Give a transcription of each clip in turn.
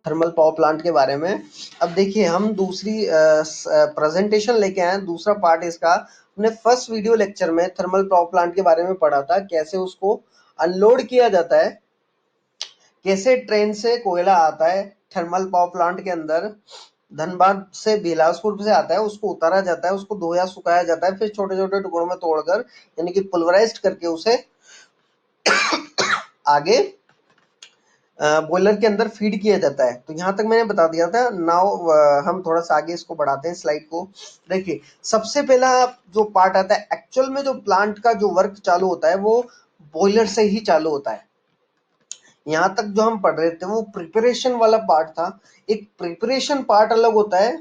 Thermal power plant के बारे में। अब देखिए हम दूसरी प्रेजेंटेशन लेके आए हैं, दूसरा पार्ट इसका। हमने फर्स्ट वीडियो लेक्चर में थर्मल पावर प्लांट के बारे में पढ़ा था, कैसे उसको अनलोड किया जाता है, कैसे ट्रेन से कोयला आता है थर्मल पावर प्लांट के अंदर, धनबाद से बिलासपुर से आता है, उसको उतारा जाता है, उसको धोया सुखाया जाता है, फिर छोटे छोटे टुकड़ों में तोड़कर यानी कि पुल्वराइज्ड करके उसे आगे बॉयलर के अंदर फीड किया जाता है। तो यहाँ तक मैंने बता दिया था। नाउ हम थोड़ा सा आगे इसको बढ़ाते हैं स्लाइड को। देखिए सबसे पहला जो पार्ट आता है, एक्चुअल में जो प्लांट का जो वर्क चालू होता है वो बॉयलर से ही चालू होता है। यहाँ तक जो हम पढ़ रहे थे वो प्रिपरेशन वाला पार्ट था। एक प्रिपरेशन पार्ट अलग होता है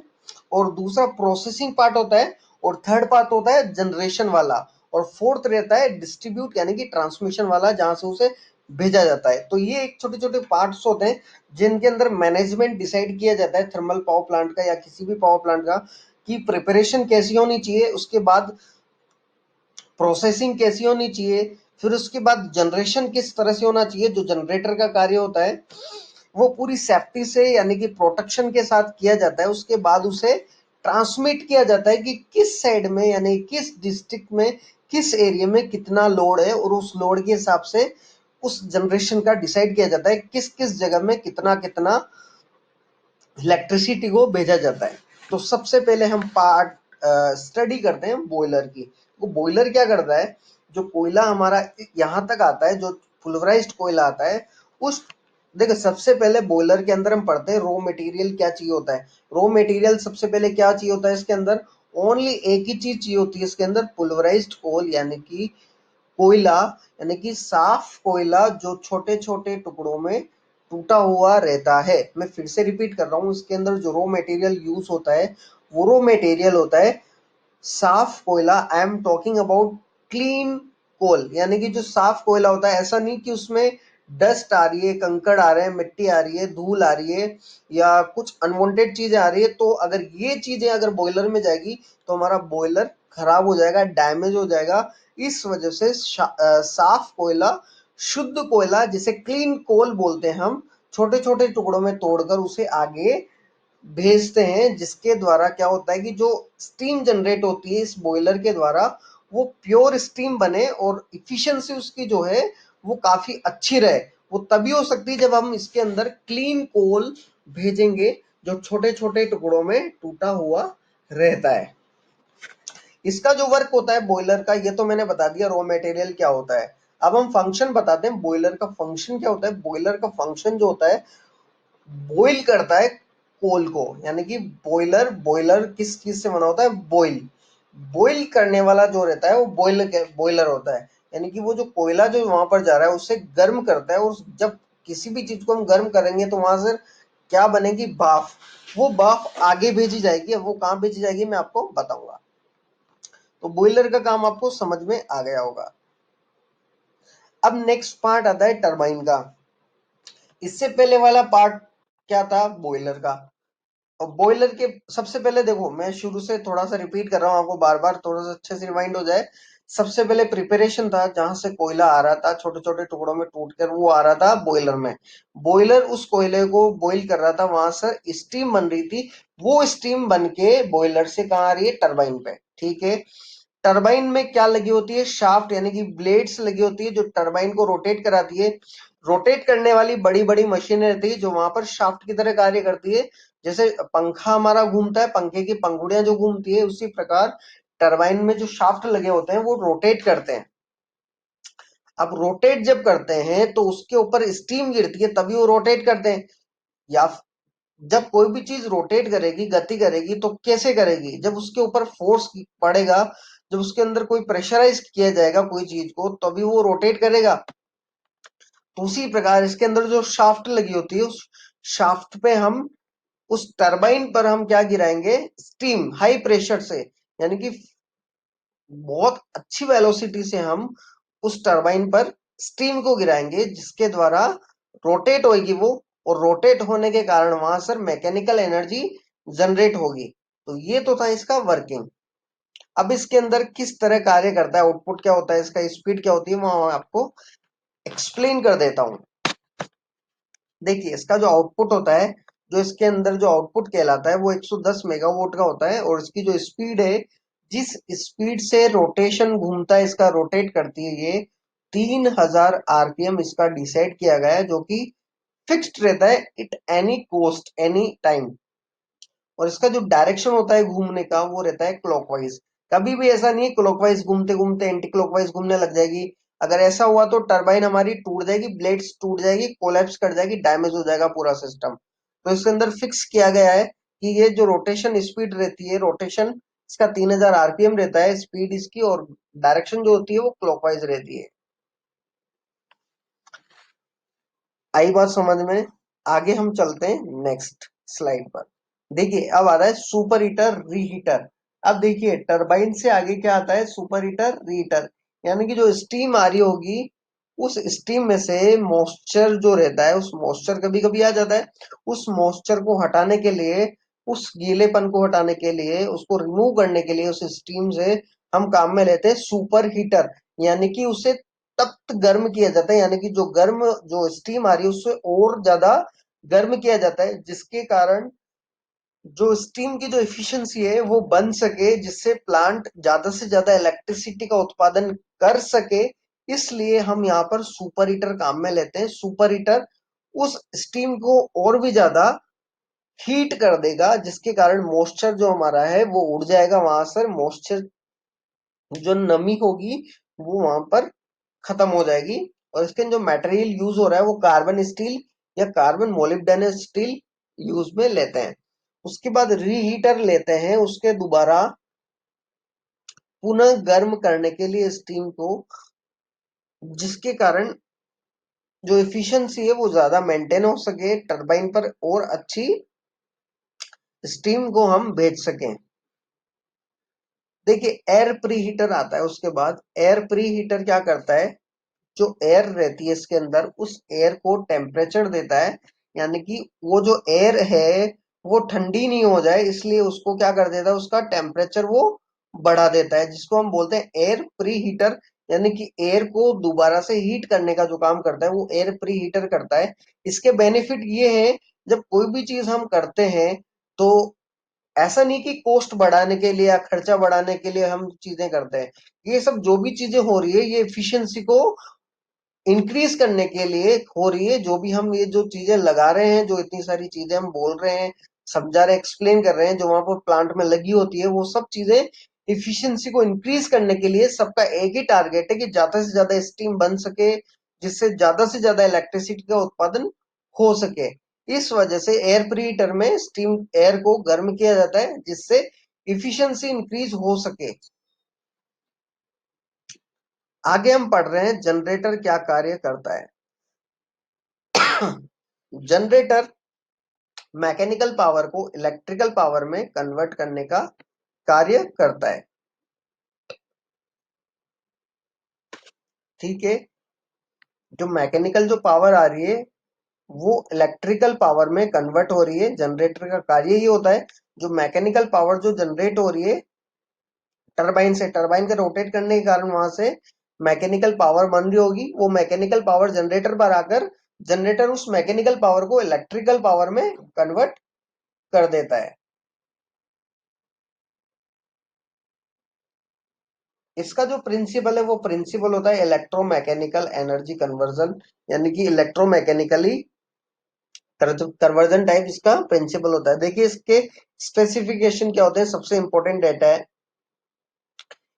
और दूसरा प्रोसेसिंग पार्ट होता है और थर्ड पार्ट होता है जनरेशन वाला और फोर्थ रहता है डिस्ट्रीब्यूट यानी कि ट्रांसमिशन वाला, जहां से उसे भेजा जाता है। तो ये एक छोटे छोटे पार्ट्स होते हैं जिनके अंदर मैनेजमेंट डिसाइड किया जाता है थर्मल पावर प्लांट का या किसी भी पावर प्लांट का, कि प्रिपरेशन कैसी होनी चाहिए, उसके बाद प्रोसेसिंग कैसी होनी चाहिए, फिर उसके बाद जनरेशन किस तरह से होना चाहिए। जो जनरेटर का कार्य होता है वो पूरी सेफ्टी से यानी कि प्रोटेक्शन के साथ किया जाता है। उसके बाद उसे ट्रांसमिट किया जाता है कि किस साइड में यानी किस डिस्ट्रिक्ट में किस एरिया में कितना लोड है, और उस लोड के हिसाब से उस जनरेशन का डिसाइड किया जाता है किस किस जगह में कितना कितना इलेक्ट्रिसिटी को भेजा जाता है। तो सबसे पहले हम पार्ट स्टडी करते हैं बॉयलर की। वो बॉयलर क्या करता है, जो कोयला हमारा यहाँ तक आता है, जो फुलवराइज्ड कोयला आता है, उस देखो सबसे पहले बॉयलर के अंदर हम पढ़ते हैं रॉ मटेरियल क्या चाहिए होता है। रॉ मटेरियल सबसे पहले क्या चाहिए होता है इसके अंदर, ओनली एक ही चीज चाहिए होती है इसके अंदर, पुलवराइज्ड कोल यानी कि कोयला, यानी कि साफ कोयला जो छोटे छोटे टुकड़ों में टूटा हुआ रहता है। मैं फिर से रिपीट कर रहा हूँ, इसके अंदर जो रॉ मटेरियल यूज होता है वो रॉ मटेरियल होता है साफ कोयला। I am talking about clean coal, यानी कि जो साफ कोयला होता है, ऐसा नहीं कि उसमें डस्ट आ रही है, कंकड़ आ रहे हैं, मिट्टी आ रही है, धूल आ रही है या कुछ अनवांटेड चीजें आ रही है। तो अगर ये चीजें अगर बॉयलर में जाएगी तो हमारा बॉयलर खराब हो जाएगा, डैमेज हो जाएगा। इस वजह से साफ कोयला, शुद्ध कोयला जिसे क्लीन कोल बोलते हैं, हम छोटे छोटे टुकड़ों में तोड़कर उसे आगे भेजते हैं, जिसके द्वारा क्या होता है कि जो स्टीम जनरेट होती है इस बॉयलर के द्वारा वो प्योर स्टीम बने और इफिशिएंसी उसकी जो है वो काफी अच्छी रहे। वो तभी हो सकती है जब हम इसके अंदर क्लीन कोल भेजेंगे जो छोटे छोटे टुकड़ों में टूटा हुआ रहता है। इसका जो वर्क होता है बॉयलर का, ये तो मैंने बता दिया रॉ मटेरियल क्या होता है। अब हम फंक्शन बताते हैं बॉयलर का फंक्शन क्या होता है। बॉयलर का फंक्शन जो होता है, बॉइल करता है कोल को, यानी कि बॉयलर, बॉयलर किस चीज से बना होता है, बॉइल, बॉइल करने वाला जो रहता है वो बॉयलर होता है। यानी कि वो जो कोयला जो वहां पर जा रहा है उसे गर्म करता है, और जब किसी भी चीज को हम गर्म करेंगे तो वहां से क्या बनेगी, भाप। वो भाप आगे भेजी जाएगी। अब वो कहाँ भेजी जाएगी मैं आपको बताऊंगा। तो बॉयलर का काम आपको समझ में आ गया होगा। अब नेक्स्ट पार्ट आता है टरबाइन का। इससे पहले वाला पार्ट क्या था, बॉयलर का। और बॉयलर के सबसे पहले देखो, मैं शुरू से थोड़ा सा रिपीट कर रहा हूँ आपको, बार बार थोड़ा सा अच्छे से रिमाइंड हो जाए। सबसे पहले प्रिपरेशन था, जहां से कोयला आ रहा था छोटे छोटे टुकड़ों में टूट कर, वो आ रहा था बॉयलर में। बॉयलर उस कोयले को बॉईल कर रहा था, वहां से स्टीम बन रही थी। वो स्टीम बन के बॉयलर से कहाँ आ रही है, टरबाइन पे। ठीक है। टरबाइन में क्या लगी होती है, शाफ्ट यानी कि ब्लेड्स लगी होती है जो टरबाइन को रोटेट कराती है। रोटेट करने वाली बड़ी बड़ी मशीनें रहती है जो वहां पर शाफ्ट की तरह कार्य करती है। जैसे पंखा हमारा घूमता है, पंखे की पंखुड़ियां जो घूमती है, उसी प्रकार टरबाइन में जो शाफ्ट लगे होते हैं वो रोटेट करते हैं। अब रोटेट जब करते हैं तो उसके ऊपर स्टीम गिरती है, तभी वो रोटेट करते हैं। या जब कोई भी चीज रोटेट करेगी, गति करेगी, तो कैसे करेगी, जब उसके ऊपर फोर्स पड़ेगा, जब उसके अंदर कोई प्रेशराइज किया जाएगा कोई चीज को, तभी वो रोटेट करेगा। तो उसी प्रकार इसके अंदर जो शाफ्ट लगी होती है, उस शाफ्ट पे हम, उस टरबाइन पर हम क्या गिराएंगे, स्टीम, हाई प्रेशर से, यानी कि बहुत अच्छी वेलोसिटी से हम उस टरबाइन पर स्टीम को गिराएंगे, जिसके द्वारा रोटेट होगी वो, और रोटेट होने के कारण वहां सर मैकेनिकल एनर्जी जनरेट होगी। तो ये तो था इसका वर्किंग। अब इसके अंदर किस तरह कार्य करता है, आउटपुट क्या होता है, इसका स्पीड क्या होती है, मैं आपको एक्सप्लेन कर देता हूं। देखिए इसका जो आउटपुट होता है जो इसके अंदर जो आउटपुट कहलाता है वो 110 मेगावाट का होता है, और इसकी जो स्पीड है, जिस स्पीड से रोटेशन घूमता है, इसका रोटेट करती है ये 3000 आरपीएम इसका डिसाइड किया गया है, जो कि फिक्स्ड रहता है it any cost any time. और इसका जो डायरेक्शन होता है घूमने का वो रहता है क्लॉकवाइज। कभी भी ऐसा नहीं है क्लॉकवाइज घूमते घूमते एंटी क्लॉकवाइज घूमने लग जाएगी। अगर ऐसा हुआ तो टरबाइन हमारी टूट जाएगी, ब्लेड्स टूट जाएगी, कोलैप्स कर जाएगी, डैमेज हो जाएगा पूरा सिस्टम। तो इसके अंदर फिक्स किया गया है कि ये जो रोटेशन स्पीड रहती है, रोटेशन इसका 3000 आरपीएम रहता है स्पीड इसकी, और डायरेक्शन जो होती है वो क्लॉकवाइज रहती है। आई बात समझ में? आगे हम चलते हैं नेक्स्ट स्लाइड पर। देखिए अब आ रहा है सुपर हीटर रीहीटर। अब देखिए टरबाइन से आगे क्या आता है, सुपर हीटर रीहीटर। यानी कि जो स्टीम आ रही होगी, उस स्टीम में से मॉइस्चर जो रहता है, उस मॉइस्चर कभी कभी आ जाता है, उस मॉइस्चर को हटाने के लिए, उस गीलेपन को हटाने के लिए, उसको रिमूव करने के लिए उस स्टीम से हम काम में लेते हैं सुपर हीटर। यानी कि उसे तप्त गर्म किया जाता है, यानी कि जो गर्म जो स्टीम आ रही है उससे और ज्यादा गर्म किया जाता है, जिसके कारण जो स्टीम की जो एफिशिएंसी है वो बन सके, जिससे प्लांट ज्यादा से ज्यादा इलेक्ट्रिसिटी का उत्पादन कर सके। इसलिए हम यहाँ पर सुपर हीटर काम में लेते हैं। सुपर हीटर उस स्टीम को और भी ज्यादा हीट कर देगा, जिसके कारण मॉइस्चर जो हमारा है वो उड़ जाएगा वहां से, मॉइस्चर जो नमी होगी वो वहां पर खत्म हो जाएगी। और इसके जो मटेरियल यूज हो रहा है वो कार्बन स्टील या कार्बन मोलिब्डेनम स्टील यूज में लेते हैं। उसके बाद रीहीटर लेते हैं उसके दोबारा पुनः गर्म करने के लिए स्टीम को, जिसके कारण जो एफिशिएंसी है वो ज्यादा मेंटेन हो सके टरबाइन पर, और अच्छी स्टीम को हम भेज सकें। देखिए एयर प्री हीटर आता है उसके बाद। एयर प्री हीटर क्या करता है, जो एयर रहती है इसके अंदर, उस एयर को टेम्परेचर देता है। यानी कि वो जो एयर है वो ठंडी नहीं हो जाए, इसलिए उसको क्या कर देता है, उसका टेम्परेचर वो बढ़ा देता है, जिसको हम बोलते हैं एयर प्री हीटर। यानी कि एयर को दोबारा से हीट करने का जो काम करता है वो एयर प्री हीटर करता है। इसके बेनिफिट ये है, जब कोई भी चीज हम करते हैं तो ऐसा नहीं कि कॉस्ट बढ़ाने के लिए या खर्चा बढ़ाने के लिए हम चीजें करते हैं। ये सब जो भी चीजें हो रही है ये एफिशिएंसी को इंक्रीज करने के लिए हो रही है। जो भी हम ये जो चीजें लगा रहे हैं, जो इतनी सारी चीजें हम बोल रहे हैं, समझा रहे, एक्सप्लेन कर रहे हैं, जो वहां पर प्लांट में लगी होती है, वो सब चीजें इफिशिएंसी को इंक्रीज करने के लिए सबका एक ही टारगेट है कि ज्यादा से ज्यादा स्टीम बन सके, जिससे ज्यादा से ज्यादा इलेक्ट्रिसिटी का उत्पादन हो सके। इस वजह से एयर प्रीहीटर में स्टीम एयर को गर्म किया जाता है, जिससे इफिशिएंसी इंक्रीज हो सके। आगे हम पढ़ रहे हैं जनरेटर क्या कार्य करता है। जनरेटर मैकेनिकल पावर को इलेक्ट्रिकल पावर में कन्वर्ट करने का कार्य करता है। ठीक है, जो मैकेनिकल जो पावर आ रही है वो इलेक्ट्रिकल पावर में कन्वर्ट हो रही है। जनरेटर का कार्य ये होता है, जो मैकेनिकल पावर जो जनरेट हो रही है टरबाइन से, टरबाइन के रोटेट करने के कारण वहां से मैकेनिकल पावर बन रही होगी, वो मैकेनिकल पावर जनरेटर पर आकर जनरेटर उस मैकेनिकल पावर को इलेक्ट्रिकल पावर में कन्वर्ट कर देता है। इसका जो प्रिंसिपल है वो प्रिंसिपल होता है इलेक्ट्रोमैकेनिकल एनर्जी कन्वर्जन। यानी कि इलेक्ट्रोमैकेनिकली कन्वर्जन टाइप इसका प्रिंसिपल होता है। देखिए इसके स्पेसिफिकेशन क्या होते हैं, सबसे इंपॉर्टेंट डेटा है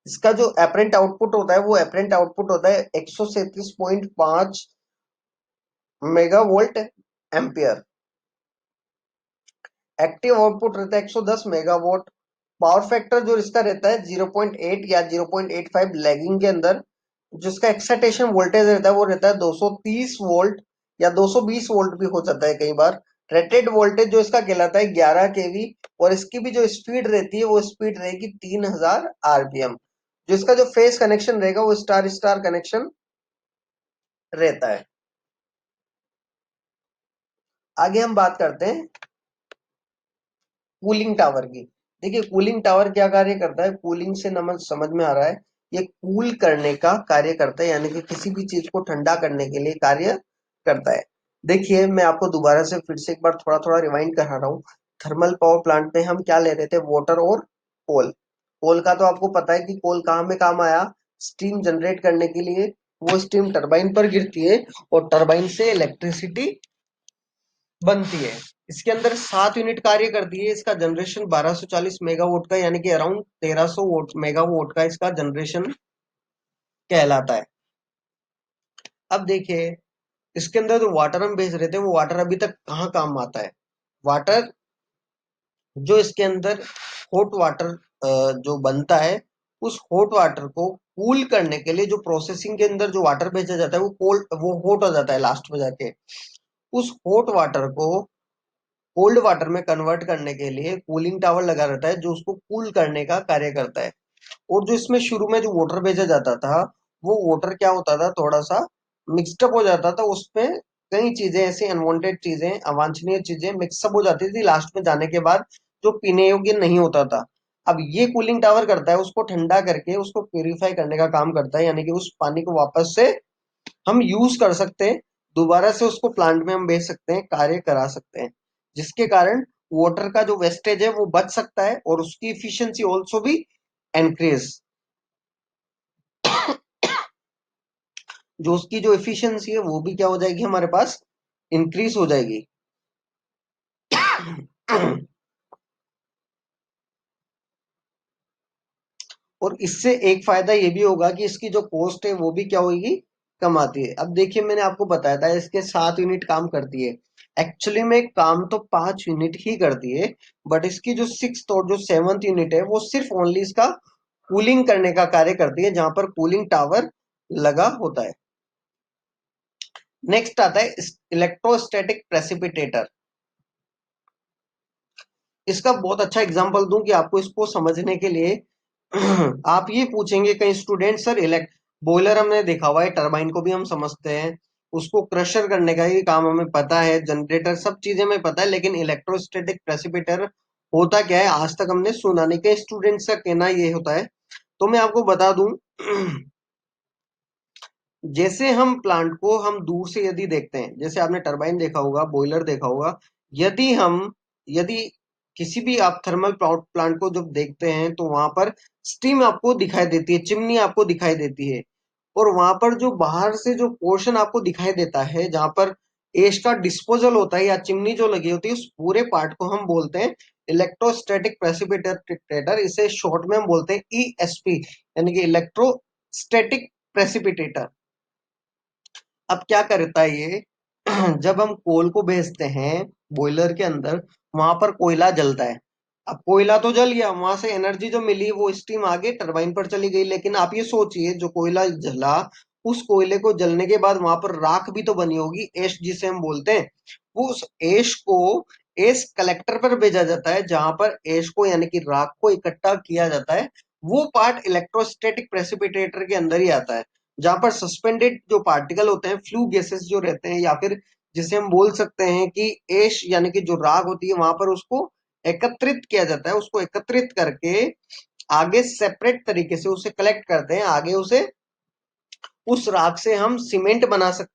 इसका। जो एपरेंट आउटपुट होता है वो एपरेंट आउटपुट होता है 137.5 मेगावोल्ट एम्पियर। एक्टिव आउटपुट रहता है 110 मेगावाट। पावर फैक्टर जो इसका रहता है 0.8 या 0.85 लैगिंग के अंदर। जिसका एक्साइटेशन वोल्टेज रहता है वो रहता है 230 वोल्ट या 220 वोल्ट भी हो जाता है कई बार। रेटेड वोल्टेज जो इसका कहलाता है 11 केवी, और इसकी भी जो स्पीड रहती है वो स्पीड रहेगी 3000 आरपीएम। जो इसका जो फेस कनेक्शन रहेगा वो स्टार स्टार कनेक्शन रहता है। आगे हम बात करते हैं कूलिंग टावर की। देखिए कूलिंग टावर क्या कार्य करता है, कूलिंग से नमन समझ में आ रहा है, ये कूल करने का कार्य करता है, यानी कि किसी भी चीज को ठंडा करने के लिए कार्य करता है। देखिए मैं आपको दोबारा से फिर से एक बार थोड़ा थोड़ा रिवाइंड करा रहा हूँ। थर्मल पावर प्लांट में हम क्या ले रहे थे, वाटर और कोल। कोल का तो आपको पता है कि कोल कहाँ में काम आया, स्टीम जनरेट करने के लिए। वो स्टीम टरबाइन पर गिरती है और टरबाइन से इलेक्ट्रिसिटी बनती है। इसके अंदर 7 यूनिट कार्य करती है। इसका जनरेशन 1240 मेगावाट का, यानी कि अराउंड 1300 मेगावाट का इसका जनरेशन कहलाता है। अब देखिए इसके अंदर जो वाटर हम भेज रहे थे, वो वाटर अभी तक कहाँ काम आता है। वाटर जो इसके अंदर हॉट वाटर जो बनता है, उस हॉट वाटर को कूल करने के लिए जो प्रोसेसिंग के अंदर जो वाटर भेजा जाता है, वो कोल्ड, वो हॉट हो जाता है लास्ट में जाके। उस हॉट वाटर को कोल्ड वाटर में कन्वर्ट करने के लिए कूलिंग टावर लगा रहता है, जो उसको कूल करने का कार्य करता है। और जो इसमें शुरू में जो वाटर भेजा जाता था, वो वाटर क्या होता था, थोड़ा सा मिक्सअप हो जाता था। उसमें कई चीजें ऐसी अनवांटेड चीजें, अवांछनीय चीजें मिक्सअप हो जाती थी लास्ट में जाने के बाद, जो पीने योग्य नहीं होता था। अब ये कूलिंग टावर करता है, उसको ठंडा करके उसको प्यूरिफाई करने का काम करता है, यानी कि उस पानी को वापस से हम यूज कर सकते हैं, दोबारा से उसको प्लांट में हम भेज सकते हैं, कार्य करा सकते हैं, जिसके कारण वाटर का जो वेस्टेज है वो बच सकता है और उसकी इफिशियंसी ऑल्सो भी एनक्रीज, जो उसकी जो एफिशिएंसी है वो भी क्या हो जाएगी, हमारे पास इंक्रीज हो जाएगी। और इससे एक फायदा ये भी होगा कि इसकी जो कॉस्ट है वो भी क्या होगी, कम आती है। अब देखिए मैंने आपको बताया था इसके 7 यूनिट काम करती है। एक्चुअली में काम तो 5 यूनिट ही करती है, बट इसकी जो 6th और जो 7th यूनिट है वो सिर्फ ओनली इसका कूलिंग करने का कार्य करती है, जहां पर कूलिंग टावर लगा होता है। नेक्स्ट आता है इलेक्ट्रोस्टैटिक प्रेसिपिटेटर। इसका बहुत अच्छा एग्जांपल दूं कि आपको इसको समझने के लिए आप ये पूछेंगे कई स्टूडेंट, सर इलेक्ट बॉयलर हमने देखा हुआ है, टरबाइन को भी हम समझते हैं, उसको क्रशर करने का ही काम हमें पता है, जनरेटर सब चीजें हमें पता है, लेकिन इलेक्ट्रोस्टैटिक प्रेसिपिटेटर होता क्या है आज तक हमने सुना नहीं। कई स्टूडेंट्स का कहना ये होता है, तो मैं आपको बता दूं। जैसे हम प्लांट को हम दूर से यदि देखते हैं, जैसे आपने टरबाइन देखा होगा, बॉयलर देखा होगा, यदि हम यदि किसी भी आप थर्मल प्लांट को जब देखते हैं तो वहां पर स्टीम आपको दिखाई देती है, चिमनी आपको दिखाई देती है, और वहां पर जो बाहर से जो पोर्शन आपको दिखाई देता है, जहां पर एश का डिस्पोजल होता है या चिमनी जो लगी होती है, उस पूरे पार्ट को हम बोलते हैं इलेक्ट्रोस्टैटिक प्रेसिपिटेटर। इसे शॉर्ट में हम बोलते हैं ईएसपी, यानी कि इलेक्ट्रोस्टैटिक प्रेसिपिटेटर। अब क्या करता है ये, जब हम कोल को भेजते हैं बॉयलर के अंदर, वहां पर कोयला जलता है। अब कोयला तो जल गया, वहां से एनर्जी जो मिली वो स्टीम आगे टरबाइन पर चली गई, लेकिन आप ये सोचिए जो कोयला जला, उस कोयले को जलने के बाद वहां पर राख भी तो बनी होगी, एश जिसे हम बोलते हैं। वो उस एश को एश कलेक्टर पर भेजा जाता है, जहां पर एश को यानी कि राख को इकट्ठा किया जाता है। वो पार्ट इलेक्ट्रोस्टैटिक प्रेसिपिटेटर के अंदर ही आता है, जहां पर सस्पेंडेड जो पार्टिकल होते हैं, फ्लू गैसेस जो रहते हैं, या फिर जिसे हम बोल सकते हैं कि एश यानी कि जो राख होती है, वहां पर उसको एकत्रित किया जाता है। उसको एकत्रित करके आगे सेपरेट तरीके से उसे कलेक्ट करते हैं, आगे उसे उस राख से हम सीमेंट बना सकते